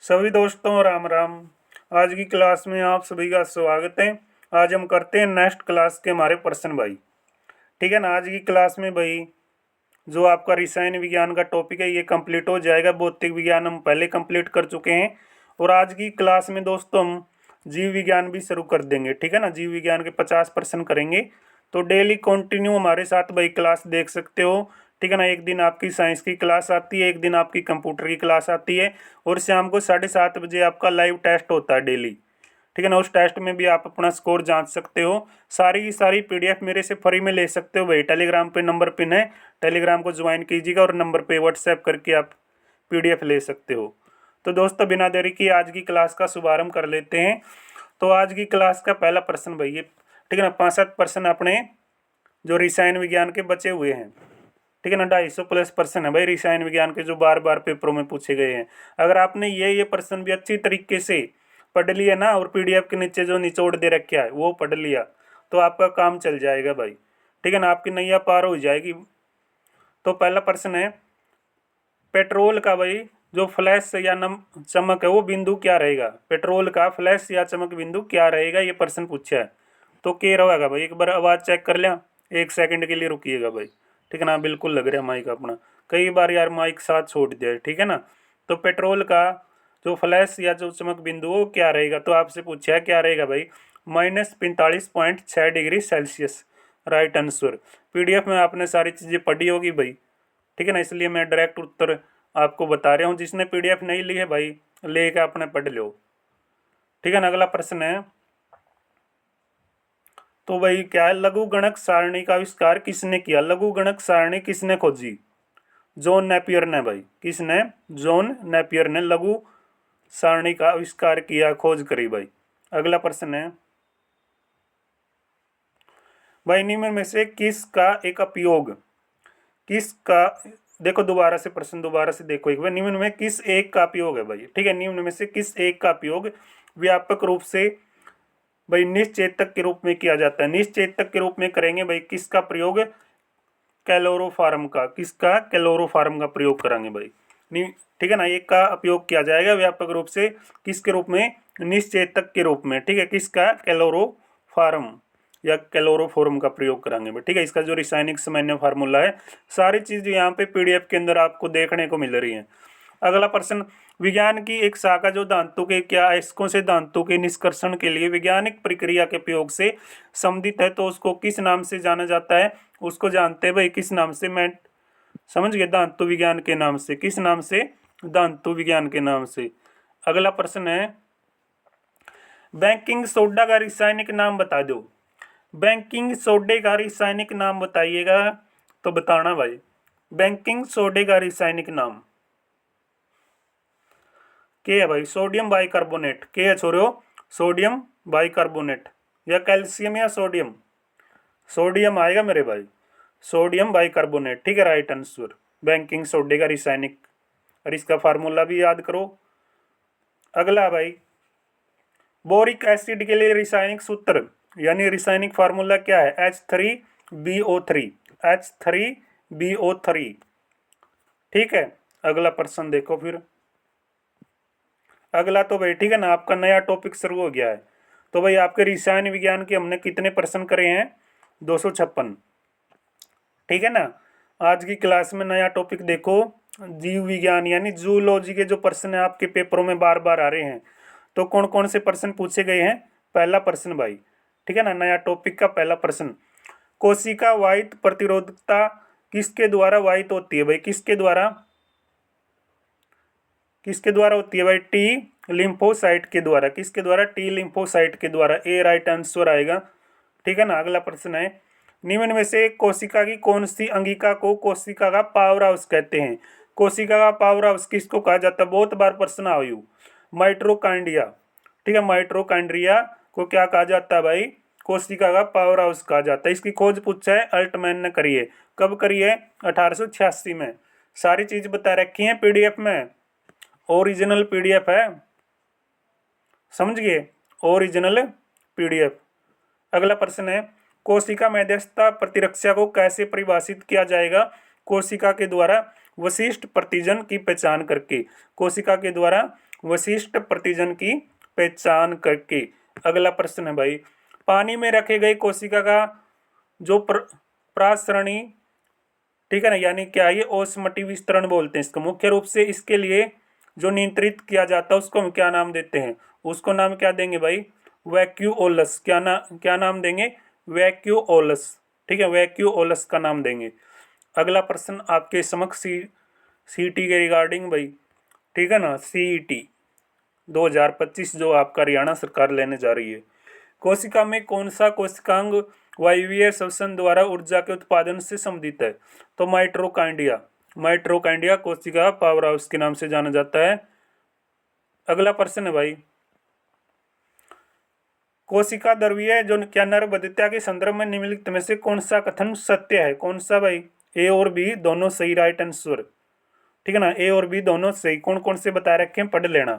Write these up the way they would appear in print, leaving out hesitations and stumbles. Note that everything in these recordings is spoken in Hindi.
सभी दोस्तों राम राम। आज की क्लास में आप सभी का स्वागत है। आज हम करते हैं नेक्स्ट क्लास के हमारे प्रश्न भाई। ठीक है ना। आज की क्लास में भाई जो आपका रसायन विज्ञान का टॉपिक है ये कंप्लीट हो जाएगा। भौतिक विज्ञान हम पहले कंप्लीट कर चुके हैं और आज की क्लास में दोस्तों हम जीव विज्ञान भी शुरू कर देंगे। ठीक है ना। जीव विज्ञान के 50 प्रश्न करेंगे, तो डेली कंटिन्यू हमारे साथ भाई क्लास देख सकते हो। ठीक है ना। एक दिन आपकी साइंस की क्लास आती है, एक दिन आपकी कंप्यूटर की क्लास आती है और शाम को 7:30 बजे आपका लाइव टेस्ट होता है डेली। ठीक है ना। उस टेस्ट में भी आप अपना स्कोर जांच सकते हो। सारी की सारी पीडीएफ मेरे से फ्री में ले सकते हो भाई। टेलीग्राम पे नंबर पिन है, टेलीग्राम को ज्वाइन कीजिएगा और नंबर पे व्हाट्सएप करके आप पीडीएफ ले सकते हो। तो दोस्तों बिना देरी की आज की क्लास का शुभारंभ कर लेते हैं। तो आज की क्लास का पहला प्रश्न भाई ये, ठीक है ना, 65 प्रश्न अपने जो रसायन विज्ञान के बचे हुए हैं। ठीक है ना। 250 प्लस प्रश्न है भाई रसायन विज्ञान के जो बार बार पेपरों में पूछे गए हैं। अगर आपने ये प्रश्न भी अच्छी तरीके से पढ़ लिया ना और पीडीएफ के नीचे जो निचोड़ दे रखा है वो पढ़ लिया तो आपका काम चल जाएगा भाई। ठीक है ना। आपकी नैया पार हो जाएगी। तो पहला प्रश्न है, पेट्रोल का भाई जो फ्लैश या चमक है वो बिंदु क्या रहेगा। पेट्रोल का फ्लैश या चमक बिंदु क्या रहेगा, ये प्रश्न पूछा है। तो क्या रहेगा भाई, एक बार आवाज़ चेक कर लिया, 1 सेकंड के लिए रुकिएगा भाई। ठीक है ना। बिल्कुल लग रहा है माइक अपना, कई बार यार माइक साथ छोड़ दिया है। ठीक है ना। तो पेट्रोल का जो फ्लैश या जो चमक बिंदु वो क्या रहेगा, तो आपसे पूछा है क्या रहेगा भाई, -45.6 degree Celsius. Right answer. PDF में आपने सारी चीज़ें पढ़ी होगी भाई। ठीक है ना। इसलिए मैं डायरेक्ट उत्तर आपको बता रहा हूँ। जिसने पीडीएफ नहीं ली है भाई लेके अपने पढ़ लो। ठीक है ना। अगला प्रश्न है, तो भाई क्या है, लघु गणक सारणी का आविष्कार किसने किया। लघु गणक सारणी किसने खोजी। जॉन नेपियर ने भाई। किसने, जॉन नेपियर ने लघु सारणी का आविष्कार किया, खोज करी भाई। अगला प्रश्न है भाई, निम्न में से किसका एक उपयोग, किसका, देखो दोबारा से प्रश्न दोबारा से देखो एक बार, निम्न में किस एक का उपयोग है भाई। ठीक है। निम्न में से किस एक का उपयोग व्यापक रूप से भाई निश्चेतक के रूप में किया जाता है। निश्चेतक के रूप में करेंगे भाई किसका प्रयोग, कैलोरोफार्म का। किसका, कैलोरोफार्म का प्रयोग करेंगे भाई। ठीक है ना। एक का उपयोग किया जाएगा व्यापक रूप से किसके रूप में, निश्चेतक के रूप में। ठीक है। किसका, कैलोरोफार्म या कैलोरोफॉर्म का प्रयोग करेंगे भाई। ठीक है। इसका जो रासायनिक सामान्य फार्मूला है, सारी चीज यहाँ पे पीडीएफ के अंदर आपको देखने को मिल रही है। अगला प्रश्न, विज्ञान की एक शाखा जो धातु के क्या अयस्कों से धातु के निष्कर्षण के लिए वैज्ञानिक प्रक्रिया के प्रयोग से संबंधित है, तो उसको किस नाम से जाना जाता है। उसको जानते हैं भाई किस नाम से, मैं समझ गए, धातु विज्ञान के नाम से। किस नाम से, धातु विज्ञान के नाम से। अगला प्रश्न है, बेकिंग सोडा का रासायनिक नाम बता दो। बेकिंग सोडे का रासायनिक नाम बताइएगा, तो बताना भाई। बेकिंग सोडे का रासायनिक नाम क्या है भाई, सोडियम बाइकार्बोनेट। क्या है छोरो, सोडियम बाइकार्बोनेट या कैल्शियम या सोडियम। सोडियम आएगा मेरे भाई, सोडियम बाइकार्बोनेट। ठीक है। Right answer. बेकिंग सोडे का रासायनिक, और इसका फार्मूला भी याद करो। अगला भाई, बोरिक एसिड के लिए रासायनिक सूत्र यानी रासायनिक फार्मूला क्या है, H3BO3। H3BO3। ठीक है। अगला प्रश्न देखो फिर। अगला तो भाई ठीक है ना, आपका नया टॉपिक शुरू हो गया है। तो भाई आपके रसायन विज्ञान के हमने कितने प्रश्न करे हैं, 256। ठीक है ना। आज की क्लास में नया टॉपिक देखो, जीव विज्ञान यानी जूलॉजी के जो प्रश्न है आपके पेपरों में बार बार आ रहे हैं। तो कौन कौन से प्रश्न पूछे गए हैं। पहला प्रश्न भाई, ठीक है ना, नया टॉपिक का पहला प्रश्न, कोशिका वाहित प्रतिरोधकता किसके द्वारा वाहित होती है भाई। किसके द्वारा, किसके द्वारा होती है भाई, टी लिम्फोसाइट के द्वारा। किसके द्वारा, टी लिम्फोसाइट के द्वारा। ए राइट आंसर आएगा। ठीक है ना। अगला प्रश्न है, निम्न में से कोशिका की कौन सी अंगिका को कोशिका का पावर हाउस कहते हैं। कोशिका का पावर हाउस किसको कहा जाता है, बहुत बार प्रश्न आयु, माइट्रोकांड्रिया। ठीक है। माइट्रोकांड्रिया को क्या कहा जाता है भाई, कोशिका का पावर हाउस कहा जाता है। इसकी खोज पूछा है अल्टमैन ने करी है। कब करी है, 1886 में। सारी चीज बता रखी है पीडीएफ में, ओरिजिनल पीडीएफ है, समझ गए, ओरिजिनल पीडीएफ। अगला प्रश्न है, कोशिका मध्यस्थता प्रतिरक्षा को कैसे परिभाषित किया जाएगा। कोशिका के द्वारा विशिष्ट प्रतिजन की पहचान करके। कोशिका के द्वारा विशिष्ट प्रतिजन की पहचान करके। अगला प्रश्न है भाई, पानी में रखे गए कोशिका का जो प्रासरणी, ठीक है ना, यानी क्या ये ओस्मोटिक विस्तरण बोलते हैं इसको। मुख्य रूप से इसके लिए जो नियंत्रित किया जाता है उसको हम क्या नाम देते हैं, उसको नाम क्या देंगे भाई, वैक्यूओलस। क्या नाम देंगे, वैक्यूओलस। ठीक है, वैक्यूओलस का नाम देंगे। अगला प्रश्न आपके समक्ष सीईटी के रिगार्डिंग भाई, ठीक है ना, सीईटी 2025 जो आपका हरियाणा सरकार लेने जा रही है। कोशिका में कौन सा कोशिकांग वायवीय श्वसन द्वारा ऊर्जा के उत्पादन से संबंधित है, तो माइटोकांड्रिया। माइटोकांड्रिया कोशिका पावर हाउस के नाम से जाना जाता है। अगला प्रश्न है भाई, कोशिका द्रव्य जो क्या नरबद्धता के संदर्भ में निम्नलिखित में से कौन सा कथन सत्य है, कौन सा भाई, ए और बी दोनों सही, राइट आंसर। ठीक है ना, ए और बी दोनों सही। कौन कौन से बता रखे हैं पढ़ लेना।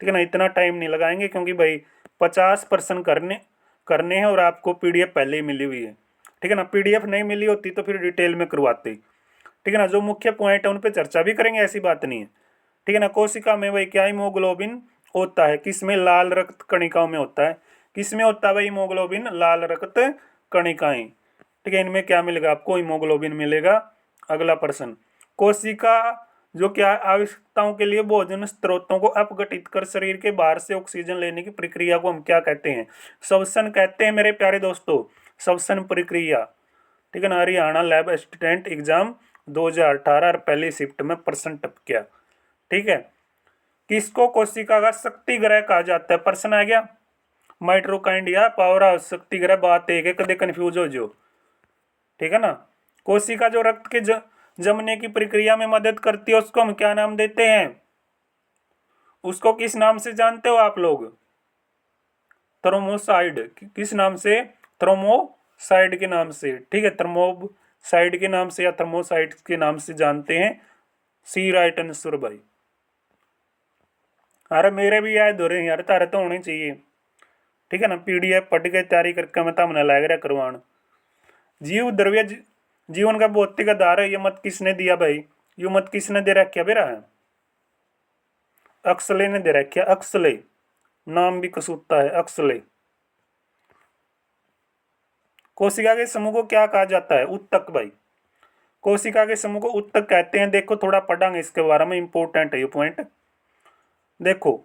ठीक है ना, इतना टाइम नहीं लगाएंगे क्योंकि भाई 50 प्रश्न करने हैं और आपको पीडीएफ पहले ही मिली हुई है। ठीक है ना, पीडीएफ नहीं मिली होती तो फिर डिटेल में करवाते। ठीक है ना, जो मुख्य पॉइंट है उन पर चर्चा भी करेंगे, ऐसी बात नहीं है। ठीक है ना, कोशिका में भाई क्या हीमोग्लोबिन होता है, किसमें, लाल रक्त कणिकाओं में होता है। किसमें होता है भाई हीमोग्लोबिन, लाल रक्त कणिकाएं। ठीक है, इनमें क्या मिलेगा आपको, हीमोग्लोबिन मिलेगा। अगला प्रश्न, कोशिका जो क्या आवश्यकताओं के लिए भोजन स्रोतों को अपघटित कर शरीर के बाहर से ऑक्सीजन लेने की प्रक्रिया को हम क्या कहते हैं, श्वसन कहते हैं मेरे प्यारे दोस्तों, श्वसन प्रक्रिया। ठीक है ना, हरियाणा लैब असिस्टेंट एग्जाम 2018 और पहली शिफ्ट में प्रश्न टप किया। ठीक है, किसको कोशिका का शक्ति ग्रह कहा जाता है, प्रश्न आ गया। माइटोकांड्रिया, पावर हाउस, शक्ति ग्रह, बात एक है, कदे कंफ्यूज हो जो। ठीक है ना, कोशिका जो रक्त के जमने की प्रक्रिया में मदद करती है उसको हम क्या नाम देते हैं, उसको किस नाम से जानते हो आप लोग, थर्मोसाइड। किस नाम से, थर्मोसाइड के नाम से। ठीक है, थर्मोसाइड के नाम से या थर्मोसाइड के नाम से जानते हैं। सी राइट आंसर भाई। अरे मेरे भी याद हो रहे हैं यार, तारे तो होने चाहिए। ठीक है ना, पीडीएफ पढ़ के तैयारी करके मैं तो लग रहा करवान। जीव द्रव्य जीवन का भौतिक आधार है, ये मत किसने दिया भाई, ये मत किसने दे रखा बेरा है, अक्सले ने दे रखा। अक्सले नाम भी कसूता है, अक्सले। कोशिका के समूह को क्या कहा जाता है, उत्तक भाई। कोशिका के समूह को उत्तक कहते हैं। देखो थोड़ा पढ़ांगे इसके बारे में, इंपॉर्टेंट है ये पॉइंट। देखो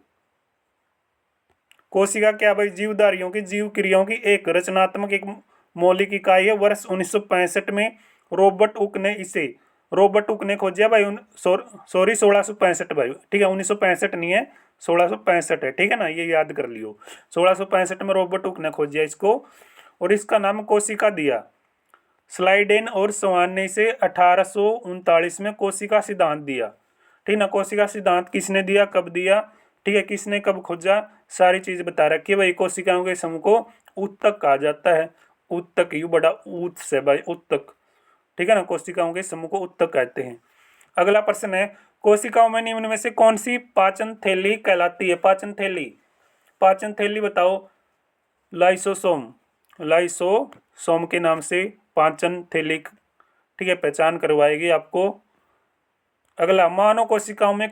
कोशिका क्या भाई, जीवधारियों की जीव क्रियाओं की एक रचनात्मक एक मौलिक इकाई है। वर्ष 1965 में रॉबर्ट हुक ने खोजा भाई, सॉरी 1665 भाई। ठीक है, 1965 नहीं है, 1665 है। ठीक है ना, ये याद कर लियो। 1665 में रॉबर्ट हुक ने खोजा इसको और इसका नाम कोशिका दिया। स्लाइडेन और स्वान ने इसे 1839 में कोशिका सिद्धांत दिया। ठीक ना, कोशिका सिद्धांत किसने दिया, कब दिया, ठीक है, किसने कब खोजा, सारी चीज बता रखी है भाई। कोशिकाओं के समूह को उत्तक कहा जाता है। उत्तक, यू बड़ा ऊत से भाई, उत्तक। ठीक है ना, कोशिकाओं के समूह को उत्तक कहते हैं। अगला प्रश्न है, कोशिकाओं में निम्न में से कौन सी पाचन थैली कहलाती है, पाचन थैली। पाचन थैली बताओ, लाइसोसोम के नाम से पाचन थैली, ठीक है, पहचान करवाएगी आपको। अगला, मानव कोशिकाओं में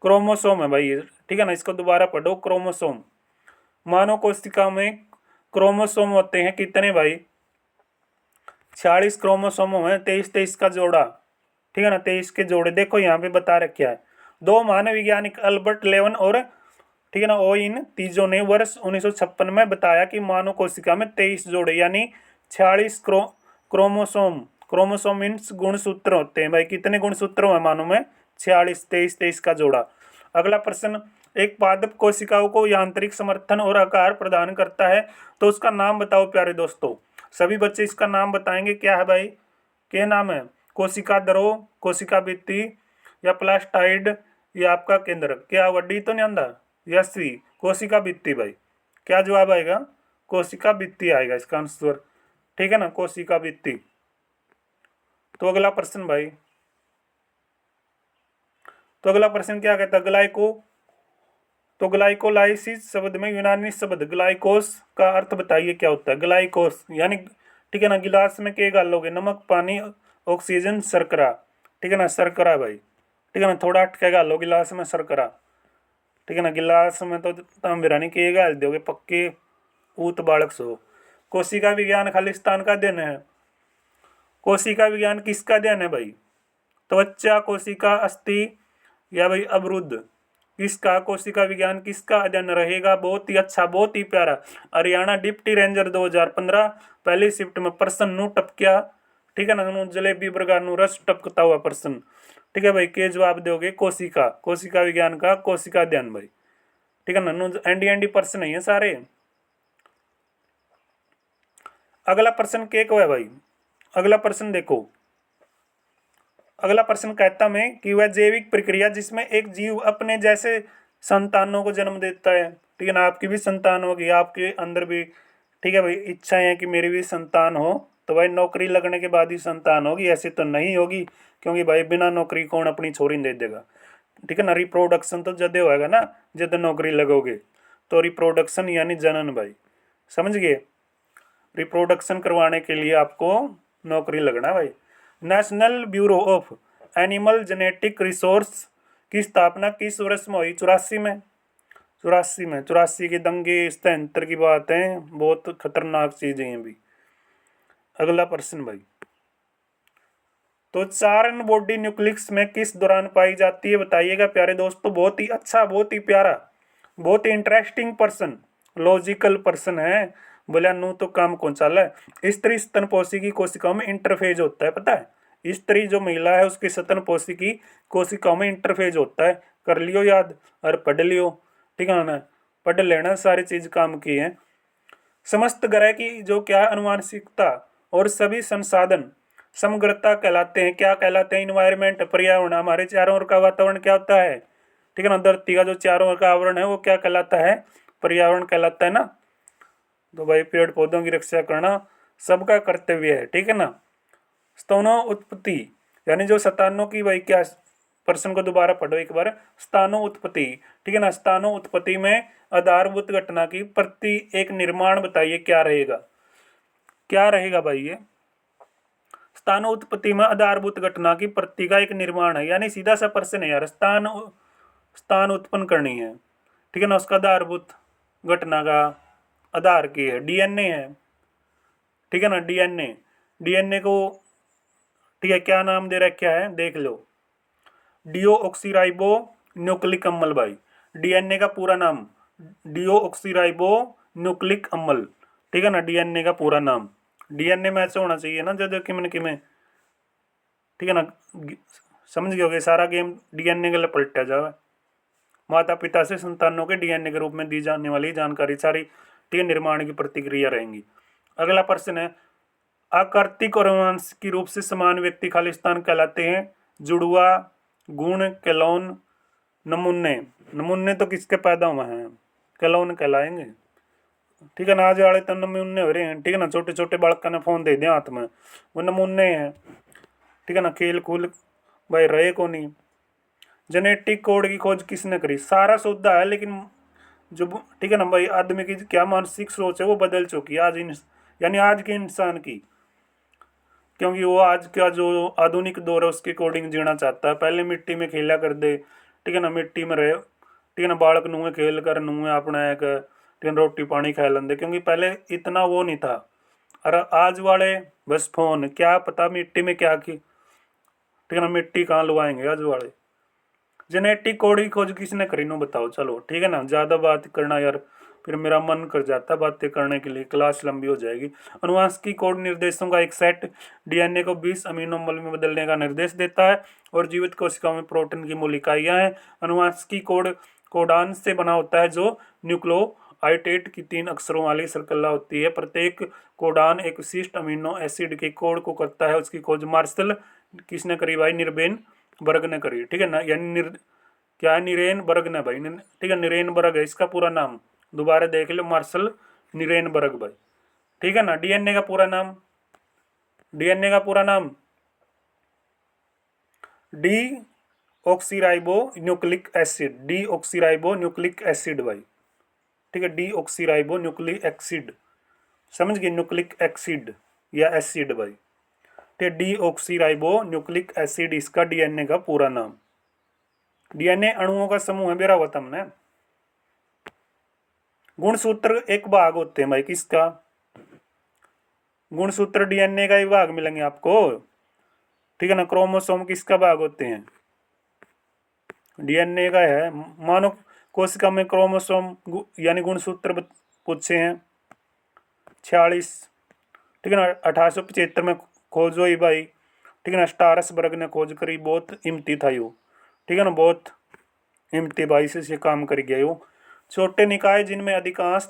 क्रोमोसोम है भाई, ठीक है ना, इसको दोबारा पढ़ो, क्रोमोसोम। मानव कोशिकाओं में क्रोमोसोम होते हैं कितने भाई, 46 क्रोमोसोम है, 23 का जोड़ा। ठीक है ना, 23 के जोड़े देखो यहाँ पे बता रखा है। दो महान वैज्ञानिक अल्बर्ट लेवन और, ठीक है ना, ओइन तीजो ने वर्ष 1956 में बताया कि मानव कोशिका में 23 जोड़े यानी 46 क्रोमोसोम मीन्स गुणसूत्र होते हैं भाई। कितने गुणसूत्र हैं मानव में, 46, 23 का जोड़ा। अगला प्रश्न, एक पादप कोशिकाओं को यांत्रिक समर्थन और आकार प्रदान करता है, तो उसका नाम बताओ प्यारे दोस्तों। सभी बच्चे इसका नाम बताएंगे, क्या है भाई, क्या नाम है, कोशिका द्रव, कोशिका भित्ति या प्लास्टाइड या आपका केंद्र, क्या वड्डी तो नहीं आंदा, या सी कोशिका भित्ति भाई। क्या जवाब आएगा, कोशिका भित्ति आएगा इसका आंसर। ठीक है ना, कोशिका भित्ति। तो अगला प्रश्न भाई, तो अगला प्रश्न क्या कहता है, तो ग्लाइकोलाइसिस शब्द में यूनानी शब्द ग्लाइकोस का अर्थ बताइए क्या होता है। ग्लाइकोस यानी, ठीक है ना, गिलास में क्या गालोगे, नमक, पानी, ऑक्सीजन, शर्करा। ठीक है ना, शर्करा भाई। ठीक है ना। थोड़ा अटके गालो गिलास में शर्करा, ठीक है ना। गिलास में तो तम बिरानी के गाल दोगे पक्के ऊत बालक सो। कोशिका विज्ञान खालिस्तान का अध्ययन है। कोशिका विज्ञान किसका अध्ययन है भाई? त्वचा कोशिका अस्थि या भाई अवरुद्ध, किसका कोशिका विज्ञान किसका अध्ययन रहेगा? बहुत ही अच्छा, बहुत ही प्यारा। हरियाणा डिप्टी रेंजर 2015 पहली शिफ्ट में प्रश्न नु टपकिया, ठीक है ना। जलेबी प्रकार नु रस टपकता हुआ प्रश्न, ठीक है भाई। के जवाब दोगे? कोशिका, कोशिका विज्ञान का कोशिका अध्ययन भाई, ठीक है ना। एनडी एनडी प्रश्न नहीं है सारे। अगला प्रश्न के को है भाई? अगला प्रश्न देखो, अगला प्रश्न कहता मैं कि वह जैविक प्रक्रिया जिसमें एक जीव अपने जैसे संतानों को जन्म देता है, ठीक है ना। आपकी भी संतान होगी, आपके अंदर भी, ठीक है भाई, इच्छाएं है कि मेरी भी संतान हो, तो भाई नौकरी लगने के बाद ही संतान होगी, ऐसे तो नहीं होगी, क्योंकि भाई बिना नौकरी कौन अपनी छोरी दे देगा, ठीक है ना। रिप्रोडक्शन तो जदे होएगा ना, जब नौकरी लगोगे तो रिप्रोडक्शन यानी जनन भाई, समझ गए। रिप्रोडक्शन करवाने के लिए आपको नौकरी लगना भाई। National bureau of animal genetic resource की स्थापना किस वर्ष में हुई? 84 में। 84 के दंगे स्थैंतर की बात है, बहुत खतरनाक चीजें हैं भी। अगला प्रश्न भाई, तो चारण बॉडी न्यूक्लियस में किस दौरान पाई जाती है? बताइएगा प्यारे दोस्तों। बहुत ही अच्छा, बहुत ही प्यारा, बहुत ही इंटरेस्टिंग पर्सन, लॉजिकल पर्सन है। बोला नू तो काम कौन चाल है। स्त्री स्तनपोषी की कोशिकाओं में इंटरफेज होता है, पता है? स्त्री जो महिला है उसकी स्तनपोषी की कोशिकाओं में इंटरफेज होता है। कर लियो याद और पढ़ लियो, ठीक है ना। पढ़ लेना, सारी चीज काम की है। समस्त ग्रह की जो क्या अनुवांशिकता और सभी संसाधन समग्रता कहलाते हैं। क्या कहलाते हैं? इन्वायरमेंट, पर्यावरण। हमारे चारों ओर का वातावरण क्या होता है? ठीक है ना। धरती का जो चारों ओर का आवरण है वो क्या कहलाता है? पर्यावरण कहलाता है ना। तो भाई पेड़ पौधों की रक्षा करना सबका कर्तव्य है, ठीक है ना। स्तनों उत्पत्ति यानी जो संतानों की, भाई क्या, प्रश्न को दोबारा पढ़ो एक बार। स्थानो उत्पत्ति, ठीक है ना। स्थानो उत्पत्ति में आधारभूत घटना की प्रति एक निर्माण बताइए, क्या रहेगा? क्या रहेगा भाई ये? स्थानो उत्पत्ति में आधारभूत घटना की प्रति का एक निर्माण है, यानी सीधा सा प्रश्न है यार। स्थान उत्पन्न करनी है, ठीक है ना। उसका आधारभूत घटना का आधार की है, डीएनए है, ठीक है ना। डीएनए, डीएनए को, ठीक है, क्या नाम दे रखा है देख लो, डिओक्सीराइबो न्यूक्लिक अम्ल भाई। डीएनए का पूरा नाम डिओक्सीराइबो न्यूक्लिक अम्ल, ठीक है ना। डीएनए का पूरा नाम, डीएनए मैच होना चाहिए ना जब किमें किमें, ठीक है ना। समझ गए सारा गेम डीएनए के लिए पलटा जाए। माता पिता से संतानों के डीएनए के रूप में दी जाने वाली जानकारी सारी, ठीक है, निर्माण की प्रतिक्रिया रहेंगी। अगला प्रश्न है, आकृतिक और आनुवंशिक रूप से समान व्यक्ति खालिस्तान कहलाते हैं। जुड़वा, गुण, कैलोन, नमूने। नमूने तो किसके पैदा हुए हैं? कैलोन कहलाएंगे, ठीक है ना। आज वाले तो नमूने हो रहे हैं, ठीक है ना। छोटे छोटे बालक ने फोन दे दिया हाथ में, वो नमूने हैं, ठीक है ना। खेल कूल भाई रहे को नहीं। जेनेटिक कोड की खोज किसने करी? सारा सौदा है, लेकिन जो, ठीक है ना भाई, आदमी की क्या मानसिक सोच है वो बदल चुकी है आज यानी आज के इंसान की, क्योंकि वो आज का जो आधुनिक दौर है उसके अकॉर्डिंग जीना चाहता है। पहले मिट्टी में खेला कर दे, ठीक है ना, मिट्टी में रहे, ठीक है ना। बालक नुए खेल कर नुए अपना एक, ठीक है, रोटी पानी खा लेंगे, क्योंकि पहले इतना वो नहीं था। और आज वाले बस फोन, क्या पता मिट्टी में क्या की, ठीक है ना, मिट्टी कहाँ लुआएंगे आज वाले। जेनेटिक कोड की खोज किसने करी नो बताओ, चलो, ठीक है ना। ज़्यादा बात करना यार, फिर मेरा मन कर जाता बातें करने के लिए, क्लास लंबी हो जाएगी। अनुवांशिक कोड निर्देशों का एक सेट डीएनए को 20 अमीनो अम्ल में बदलने का निर्देश देता है, और जीवित कोशिकाओं में प्रोटीन की मूल इकाइयाँ हैं। अनुवांशिक कोड कोडान से बना होता है, जो न्यूक्लियोटाइड की 3 अक्षरों वाली श्रृंखला होती है। प्रत्येक कोडान एक विशिष्ट अमीनो एसिड के कोड को करता है। उसकी खोज मार्शल किसने करी भाई? निर्बेन बर्ग ने करी, ठीक है ना। यानी क्या निरेन बर्ग ने भाई, ठीक है, निरेन बर्ग है इसका पूरा नाम, दोबारा देख लो, मार्शल निरेन बर्ग भाई, ठीक है ना। डीएनए का पूरा नाम, डीएनए का पूरा नाम deoxyribonucleic acid, deoxyribonucleic acid भाई, ठीक है। डी ऑक्सीराइबो न्यूक्लिक एसिड, समझ गए, न्यूक्लिक एसिड या एसिड भाई, ठीक है। डी ऑक्सीराइबो न्यूक्लिक एसिड इसका डीएनए का पूरा नाम, डीएनए अणुओं का समूह है बेरा हुआ हमने। गुणसूत्र एक भाग होते हैं भाई किसका, गुणसूत्र डीएनए का ही भाग मिलेंगे आपको, ठीक है ना। क्रोमोसोम किसका भाग होते हैं, डीएनए का है। मानो कोशिका में क्रोमोसोम यानी गुणसूत्र पूछे हैं 46, ठीक है ना। 1875 में खोज हुई भाई, ठीक है ना। स्टारसबर्ग ने खोज करी, बहुत हिम्मती था यो, ठीक है ना, बहुत हिम्मती भाई से काम कर गया यो। छोटे निकाय जिनमें अधिकांश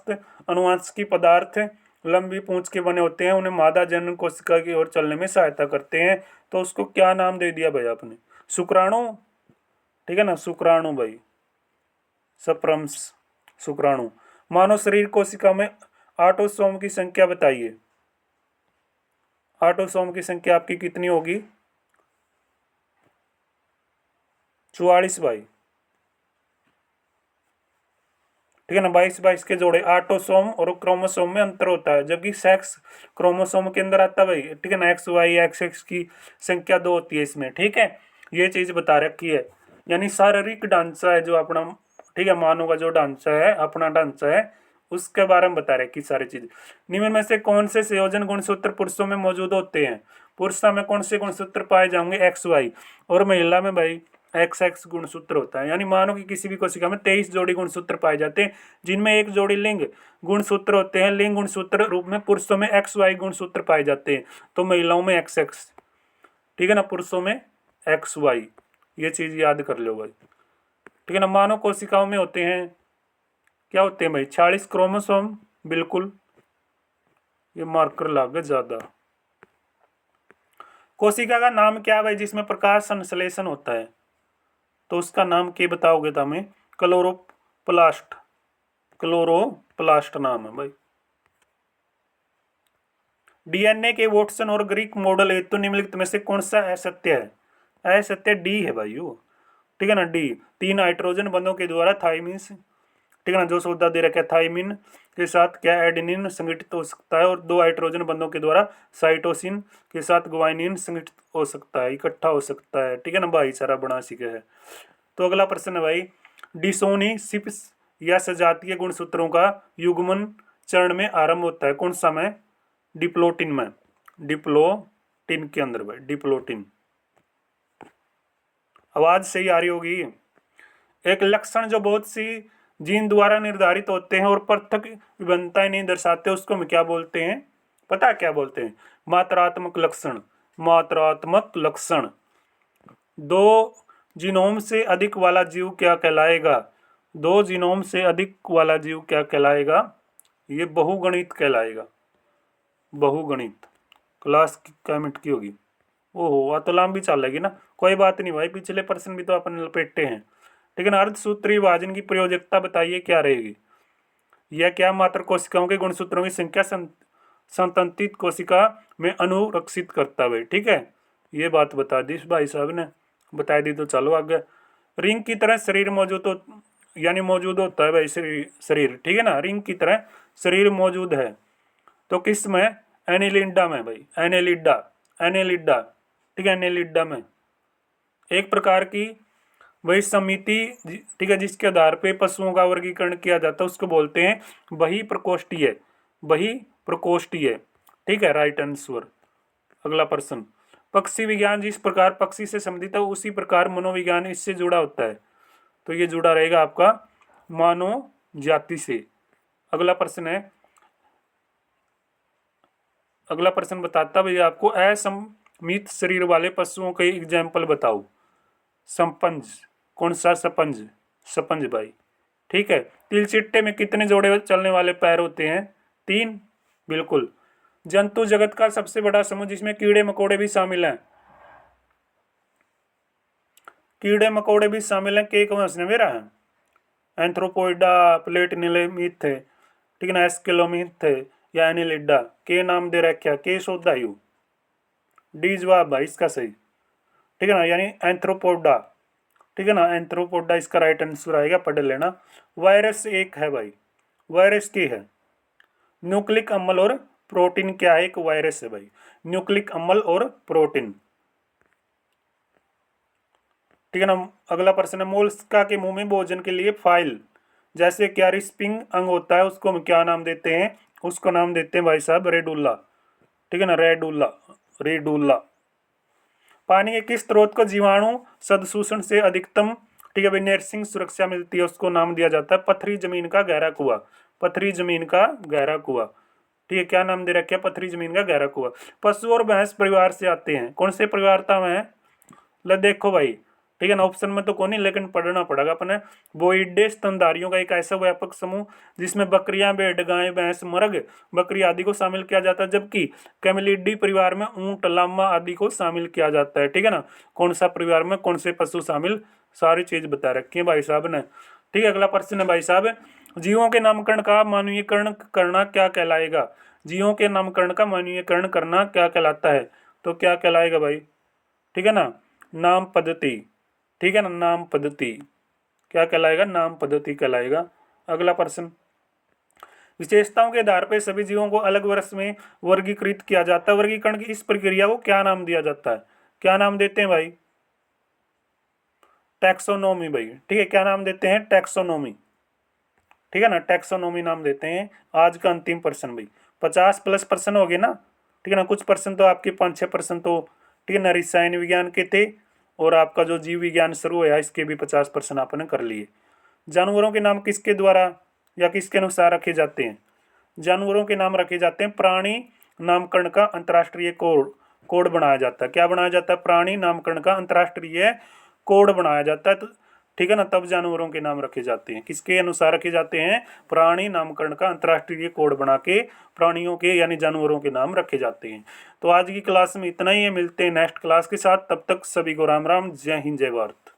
अनुवांशिक पदार्थ लंबी पूंछ के बने होते हैं उन्हें मादा जनन कोशिका की ओर चलने में सहायता करते हैं। तो उसको क्या नाम दे दिया भाई आपने, शुक्राणु, ठीक है ना, शुक्राणु भाई, सप्रम्स, शुक्राणु। मानव शरीर कोशिका में ऑटोसोम की संख्या बताइए, ऑटोसोम की संख्या आपकी कितनी होगी, 44 भाई, ठीक है ना। 22 के जोड़े। ऑटोसोम और क्रोमोसोम में अंतर होता है, जबकि सेक्स क्रोमोसोम के अंदर आता है भाई, ठीक है ना। एक्स वाई एक्स एक्स की संख्या 2 होती है इसमें, ठीक है। ये चीज बता रखी है, यानी शारीरिक ढांचा है जो अपना, ठीक है, मानव का जो ढांचा है, अपना ढांचा है, उसके बारे में बता रखी सारी चीज। निम्न में से कौन से संयोजन गुणसूत्र पुरुषों में मौजूद होते हैं, पुरुषों में कौन से गुणसूत्र पाए जाएंगे, एक्स वाई, और महिला में भाई एक्स एक्स गुणसूत्र होता है। यानी मानो कि किसी भी कोशिका में 23 जोड़ी गुणसूत्र पाए जाते हैं, जिनमें एक जोड़ी लिंग गुणसूत्र होते हैं। लिंग गुणसूत्र रूप में पुरुषों में एक्स वाई गुणसूत्र पाए जाते हैं, तो महिलाओं में एक्स एक्स, ठीक है ना, पुरुषों में एक्स वाई। ये चीज याद कर लो भाई, ठीक है ना। मानव कोशिकाओं में होते हैं, क्या होते हैं भाई, 46 क्रोमोसोम, बिल्कुल, ये मार्कर लागे ज्यादा। कोशिका का नाम क्या है भाई जिसमें प्रकाश संश्लेषण होता है, तो उसका नाम क्या बताओगे तो हमें, क्लोरोप्लास्ट, क्लोरोप्लास्ट नाम है भाई। डीएनए के वोटसन और ग्रीक मॉडल हेतु निम्नलिखित में से कौन सा असत्य है, असत्य डी है भाई वो, ठीक है ना, डी। 3 हाइड्रोजन बंधों के द्वारा थाइमिन, ठीक है ना, जो सौदा दे रखा है थाइमिन के साथ क्या एडेनिन संगठित हो सकता है, और 2 हाइड्रोजन बंधों के द्वारा साइटोसिन के साथ ग्वाइनिन संगठित हो सकता है, इकट्ठा हो सकता है, ठीक है ना, भाईचारा बना सीखे है। तो अगला प्रश्न है भाई, डिसोनी सिप्स या सजातीय गुणसूत्रों का युग्मन चरण में आरंभ होता है, कौन सा में, डिप्लोटिन में, डिप्लोटिन के अंदर भाई, डिप्लोटिन। आवाज सही आ रही होगी। एक लक्षण जो बहुत सी जीन द्वारा निर्धारित होते हैं और पृथक विभिन्नताएं नहीं दर्शाते, उसको हम क्या बोलते हैं, पता क्या बोलते हैं, मात्रात्मक लक्षण, मात्रात्मक लक्षण। 2 जीनोम से अधिक वाला जीव क्या कहलाएगा, 2 जीनोम से अधिक वाला जीव क्या कहलाएगा, ये बहुगणित कहलाएगा, बहुगणित। क्लास क्या मिनट की होगी, ओहो तो लंबी चलेगी ना, कोई बात नहीं भाई, पिछले प्रश्न भी तो अपन लपेटे हैं, ठीक है ना। अर्धसूत्री विभाजन की प्रयोजकता बताइए क्या रहेगी, यह क्या मात्र कोशिकाओं के गुणसूत्रों की संख्या संतंतित कोशिका में अनुरक्षित करता है, ठीक है। ये बात बता दी भाई साहब ने, बता दी, तो चलो आगे। रिंग की तरह शरीर मौजूद हो, यानी मौजूद होता है भाई शरीर, ठीक है ना, रिंग की तरह शरीर मौजूद है, तो किस में, एनेलिडा में भाई, एनेलिडा, एनेलिडा, ठीक है, एनेलिडा में। एक प्रकार की वही समिति, ठीक है, जिसके आधार पे पशुओं का वर्गीकरण किया जाता है, उसको बोलते हैं बही प्रकोष्ठीय, बही प्रकोष्ठीय, ठीक है, राइट आंसर। अगला प्रश्न, पक्षी विज्ञान जिस प्रकार पक्षी से संबंधित है उसी प्रकार मनोविज्ञान इससे जुड़ा होता है, तो ये जुड़ा रहेगा आपका मानव जाति से। अगला प्रश्न है, अगला प्रश्न बताता भैया आपको, असममित शरीर वाले पशुओं के एग्जाम्पल बताओ। संपंज, कौन सा सपंज, सपंज भाई, ठीक है। तिलचिट्टे में कितने जोड़े चलने वाले पैर होते हैं, 3, बिल्कुल। जंतु जगत का सबसे बड़ा समूह जिसमें कीड़े मकोड़े भी शामिल हैं, कीड़े मकोड़े भी शामिल हैं, के वंश ने मेरा है, एंथ्रोपोइडा, प्लेटिनिलेमिथ, ठीक है ना, एस्केलोमिथ या एनिलिडा, के नाम दे रखा, के शोधायु, डी जवाब भाई इसका सही, ठीक है ना, यानी एंथ्रोपोडा, ठीक है ना, एंथ्रोपोडा इसका राइट आंसर आएगा, पढ़ लेना। वायरस एक है भाई, वायरस की है, न्यूक्लिक अम्ल और प्रोटीन क्या है, एक वायरस है भाई, न्यूक्लिक अम्ल और प्रोटीन, ठीक है ना। अगला प्रश्न है, मोलस्का के मुंह में भोजन के लिए फाइल जैसे क्या रिस्पिंग अंग होता है, उसको हम क्या नाम देते हैं? उसको नाम देते हैं भाई साहब रेडुल्ला। ठीक है ना, रेडुल्ला, रेडुल्ला। पानी के किस स्रोत को जीवाणु सदसूषण से अधिकतम, ठीक है भाई, नर्सिंग सुरक्षा मिलती है, उसको नाम दिया जाता है पथरी जमीन का गहरा कुआं। पथरी जमीन का गहरा कुआं। ठीक है, क्या नाम दे रखा है? पथरी जमीन का गहरा कुआं। पशु और भैंस परिवार से आते हैं, कौन से परिवार था वह? ले देखो भाई, ठीक है ना, ऑप्शन में तो कौन नहीं, लेकिन पढ़ना पड़ेगा अपने। बोइडे स्तनधारियों का एक ऐसा व्यापक समूह जिसमें बकरियां, भेड़, गाय, भैंस, मुर्ग, बकरी आदि को शामिल किया जाता है, जबकि कैमेलिडी परिवार में ऊंट, लामा आदि को शामिल किया जाता है। ठीक है ना, कौन सा परिवार में कौन से पशु शामिल, सारी चीज बता रखी है भाई साहब ने। ठीक है, अगला प्रश्न है भाई साहब, जीवों के नामकरण का मानवीयकरण करना क्या कहलाएगा? जीवों के नामकरण का मानवीयकरण करना क्या कहलाता है? तो क्या कहलाएगा भाई? ठीक है ना, नाम पद्धति। ठीक है ना, नाम पद्धति क्या कहलाएगा? नाम पद्धति कहलाएगा। अगला प्रश्न, विशेषताओं के आधार पर सभी जीवों को अलग वर्ष में वर्गीकृत किया जाता है, वर्गीकरण की इस प्रक्रिया को क्या नाम दिया जाता है? क्या नाम देते हैं भाई? टैक्सोनोमी भाई। ठीक है, क्या नाम देते हैं? टैक्सोनोमी। ठीक है ना, टैक्सोनोमी नाम देते हैं। आज का अंतिम प्रश्न भाई, 50+ प्रश्न हो गए ना। ठीक है ना, कुछ प्रश्न तो आपके 5-6 प्रश्न तो, ठीक है ना, रसायन विज्ञान के थे, और आपका जो जीव विज्ञान शुरू हुआ इसके भी 50 प्रश्न आपने कर लिए। जानवरों के नाम किसके द्वारा या किसके अनुसार रखे जाते हैं? जानवरों के नाम रखे जाते हैं, प्राणी नामकरण का अंतर्राष्ट्रीय कोड बनाया जाता है। क्या बनाया जाता है? प्राणी नामकरण का अंतर्राष्ट्रीय कोड बनाया जाता है। तो ठीक है ना, तब जानवरों के नाम रखे जाते हैं। किसके अनुसार रखे जाते हैं? प्राणी नामकरण का अंतर्राष्ट्रीय कोड बना के प्राणियों के यानी जानवरों के नाम रखे जाते हैं। तो आज की क्लास में इतना ही है, मिलते हैं नेक्स्ट क्लास के साथ, तब तक सभी को राम राम, जय हिंद, जय भारत।